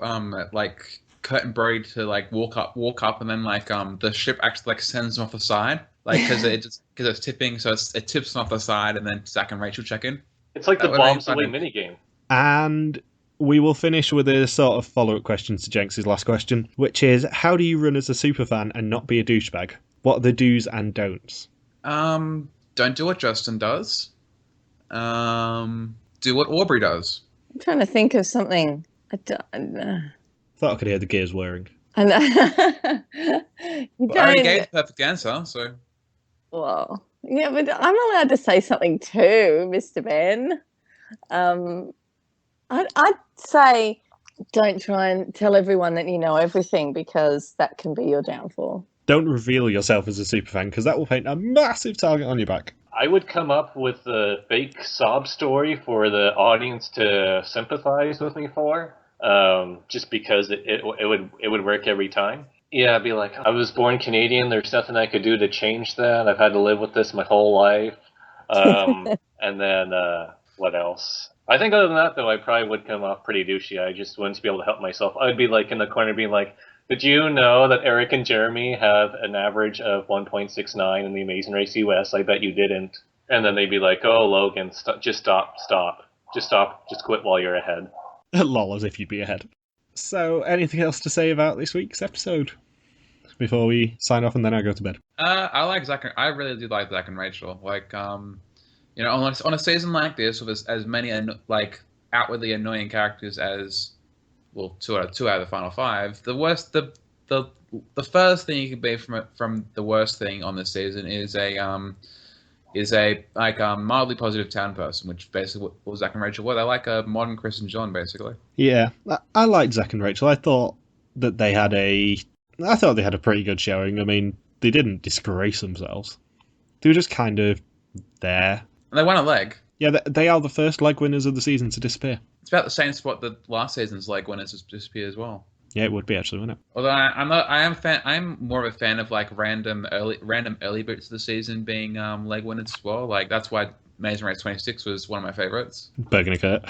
[SPEAKER 5] like Kurt and Brody to like walk up, and then like the ship actually like sends them off the side, like because it's tipping, so it tips them off the side, and then Zach and Rachel check in.
[SPEAKER 3] It's like the
[SPEAKER 5] That would be
[SPEAKER 3] bombs away
[SPEAKER 5] funny.
[SPEAKER 3] minigame.
[SPEAKER 2] And we will finish with a sort of follow-up question to Jenks' last question, which is, how do you run as a superfan and not be a douchebag? What are the do's and don'ts?
[SPEAKER 5] Don't do what Justin does. Do what Aubrey does.
[SPEAKER 4] I'm trying to think of something.
[SPEAKER 2] Thought I could hear the gears whirring.
[SPEAKER 4] I know. You
[SPEAKER 5] But I already
[SPEAKER 4] don't.
[SPEAKER 5] gave the perfect answer, so
[SPEAKER 4] Well, yeah, but I'm allowed to say something too, Mr. Ben. I'd say don't try and tell everyone that you know everything, because that can be your downfall.
[SPEAKER 2] Don't reveal yourself as a superfan, because that will paint a massive target on your back.
[SPEAKER 3] I would come up with a fake sob story for the audience to sympathize with me for, just because it would work every time. Yeah, I'd be like, I was born Canadian. There's nothing I could do to change that. I've had to live with this my whole life. And then what else? I think other than that, though, I probably would come off pretty douchey. I just wouldn't be able to help myself. I'd be like in the corner being like, did you know that Eric and Jeremy have an average of 1.69 in the Amazing Race US? I bet you didn't. And then they'd be like, oh, Logan, just stop. Just quit while you're ahead.
[SPEAKER 2] Lol, as if you'd be ahead. So, anything else to say about this week's episode before we sign off and then I go to bed?
[SPEAKER 5] I like Zach. I really do like Zach and Rachel. Like, you know, on a season like this with as many like outwardly annoying characters as, well, two out of the final five. The first thing you can be from the worst thing on this season is a mildly positive town person, which basically what Zach and Rachel were. They're like a modern Chris and John, basically.
[SPEAKER 2] Yeah, I liked Zach and Rachel. I thought that they had a pretty good showing. I mean, they didn't disgrace themselves. They were just kind of there.
[SPEAKER 5] And they won a leg.
[SPEAKER 2] Yeah, they are the first leg winners of the season to disappear.
[SPEAKER 5] It's about the same spot that last season's leg winners disappeared as well.
[SPEAKER 2] Yeah, it would be actually, wouldn't it?
[SPEAKER 5] Although I'm not, I'm more of a fan of like random early boots of the season being leg winners as well. Like that's why Amazing Race 26 was one of my favorites.
[SPEAKER 2] Bergen and Kurt.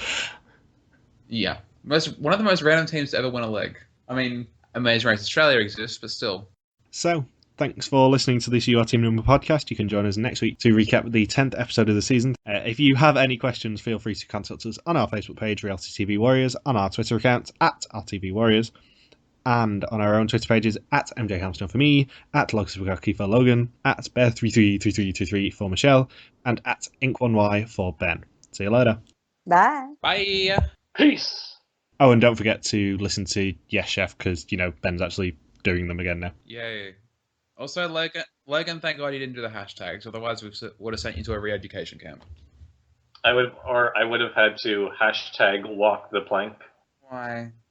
[SPEAKER 5] Yeah, one of the most random teams to ever win a leg. I mean, Amazing Race Australia exists, but still.
[SPEAKER 2] So, thanks for listening to this You Are Team Number podcast. You can join us next week to recap the 10th episode of the season. If you have any questions, feel free to contact us on our Facebook page, Reality TV Warriors, on our Twitter account, @RTV Warriors, and on our own Twitter pages, @MJ Hamstone for me, @Logsbugaki for Logan, @Bear333333 for Michelle, and @Ink1Y for Ben. See you later.
[SPEAKER 4] Bye.
[SPEAKER 5] Bye.
[SPEAKER 3] Peace.
[SPEAKER 2] Oh, and don't forget to listen to Yes Chef, because, Ben's actually doing them again now.
[SPEAKER 5] Yay. Also, Logan, thank God you didn't do the hashtags. Otherwise, we would have sent you to a re-education camp.
[SPEAKER 3] I would have had to hashtag walk the plank.
[SPEAKER 5] Why?